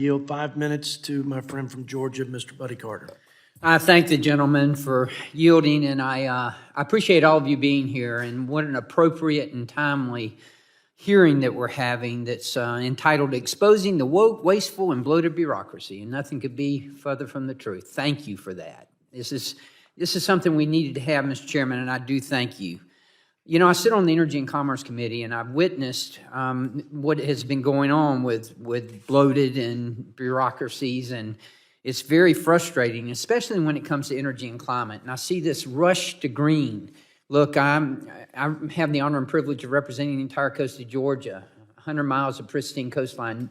yield 5 minutes to my friend from Georgia, Mr. Buddy Carter. I thank the gentleman for yielding, and I appreciate all of you being here, and what an appropriate and timely hearing that we're having that's entitled Exposing the Woke, Wasteful, and Bloated Bureaucracy, and nothing could be further from the truth. Thank you for that. This is something we needed to have, Mr. Chairman, and I do thank you. You know, I sit on the Energy and Commerce Committee, and I've witnessed what has been going on with bloated and bureaucracies, and it's very frustrating, especially when it comes to energy and climate. And I see this rush to green. Look, I have the honor and privilege of representing the entire coast of Georgia, 100 miles of pristine coastline,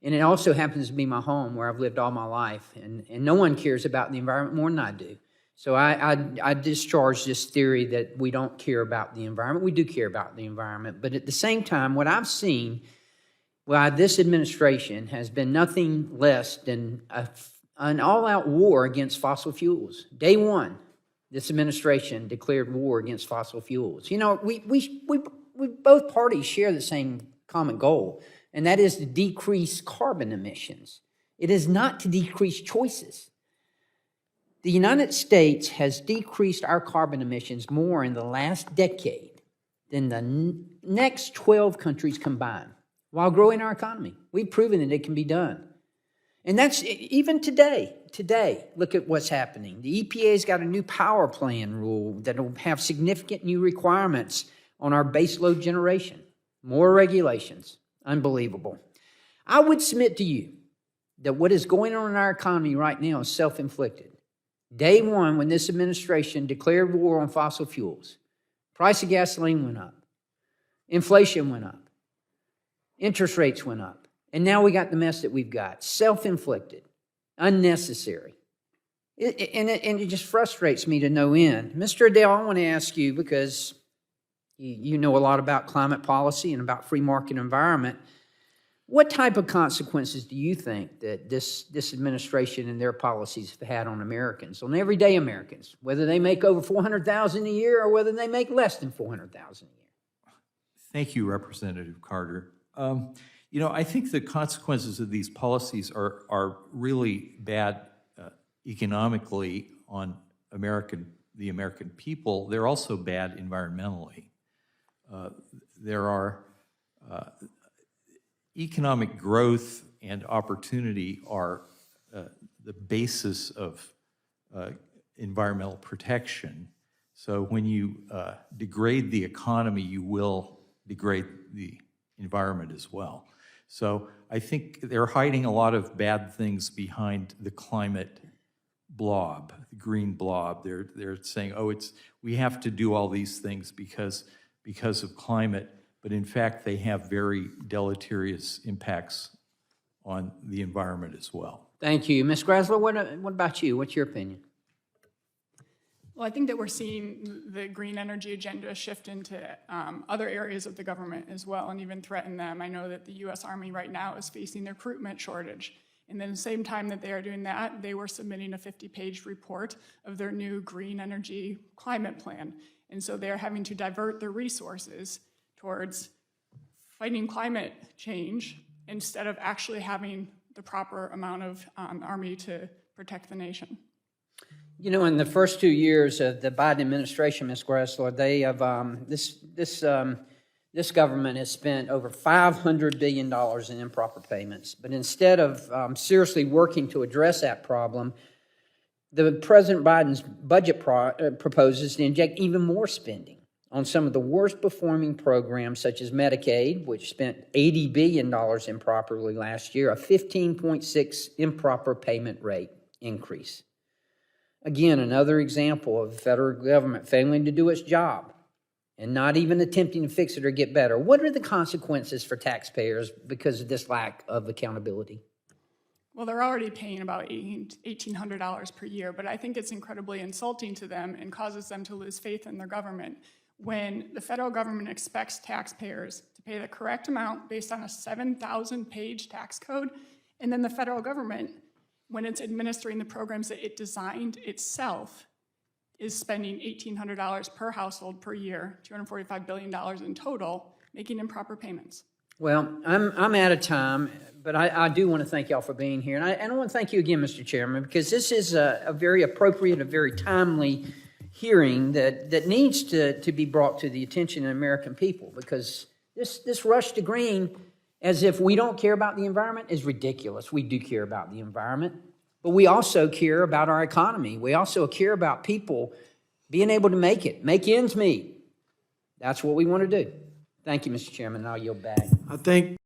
and it also happens to be my home where I've lived all my life, and no one cares about the environment more than I do. So I discharge this theory that we don't care about the environment. We do care about the environment, but at the same time, what I've seen, why this administration has been nothing less than an all-out war against fossil fuels. Day one, this administration declared war against fossil fuels. You know, we both parties share the same common goal, and that is to decrease carbon emissions. It is not to decrease choices. The United States has decreased our carbon emissions more in the last decade than the next 12 countries combined while growing our economy. We've proven that it can be done. And that's even today. Today, look at what's happening. The EPA's got a new power plan rule that will have significant new requirements on our baseload generation. More regulations. Unbelievable. I would submit to you that what is going on in our economy right now is self-inflicted. Day one, when this administration declared war on fossil fuels, price of gasoline went up, inflation went up, interest rates went up, and now we got the mess that we've got. Self-inflicted, unnecessary. And it just frustrates me to no end. Mr. Adele, I want to ask you, because you know a lot about climate policy and about free market environment, what type of consequences do you think that this administration and their policies have had on Americans, on everyday Americans, whether they make over $400,000 a year or whether they make less than $400,000 a year? Thank you, Representative Carter. You know, I think the consequences of these policies are really bad economically on the American people. They're also bad environmentally. There are economic growth and opportunity are the basis of environmental protection. So when you degrade the economy, you will degrade the environment as well. So I think they're hiding a lot of bad things behind the climate blob, the green blob. They're saying, oh, we have to do all these things because of climate, but in fact, they have very deleterious impacts on the environment as well. Thank you. Ms. Grasler, what about you? What's your opinion? Well, I think that we're seeing the green energy agenda shift into other areas of the government as well, and even threaten them. I know that the U.S. Army right now is facing a recruitment shortage. And then at the same time that they are doing that, they were submitting a 50-page report of their new green energy climate plan. And so they're having to divert their resources towards fighting climate change instead of actually having the proper amount of Army to protect the nation. You know, in the first 2 years of the Biden administration, Ms. Grasler, they have this government has spent over $500 billion in improper payments. But instead of seriously working to address that problem, the President Biden's budget proposes to inject even more spending on some of the worst performing programs, such as Medicaid, which spent $80 billion improperly last year, a 15.6 improper payment rate increase. Again, another example of the federal government failing to do its job and not even attempting to fix it or get better. What are the consequences for taxpayers because of this lack of accountability? Well, they're already paying about $1,800 per year, but I think it's incredibly insulting to them and causes them to lose faith in their government when the federal government expects taxpayers to pay the correct amount based on a 7,000-page tax code, and then the federal government, when it's administering the programs that it designed itself, is spending $1,800 per household per year, $245 billion in total, making improper payments. Well, I'm out of time, but I do want to thank y'all for being here. And I want to thank you again, Mr. Chairman, because this is a very appropriate, a very timely hearing that needs to be brought to the attention of the American people, because this rush to green, as if we don't care about the environment, is ridiculous. We do care about the environment, but we also care about our economy. We also care about people being able to make ends meet. That's what we want to do. Thank you, Mr. Chairman, and I'll yield back. I think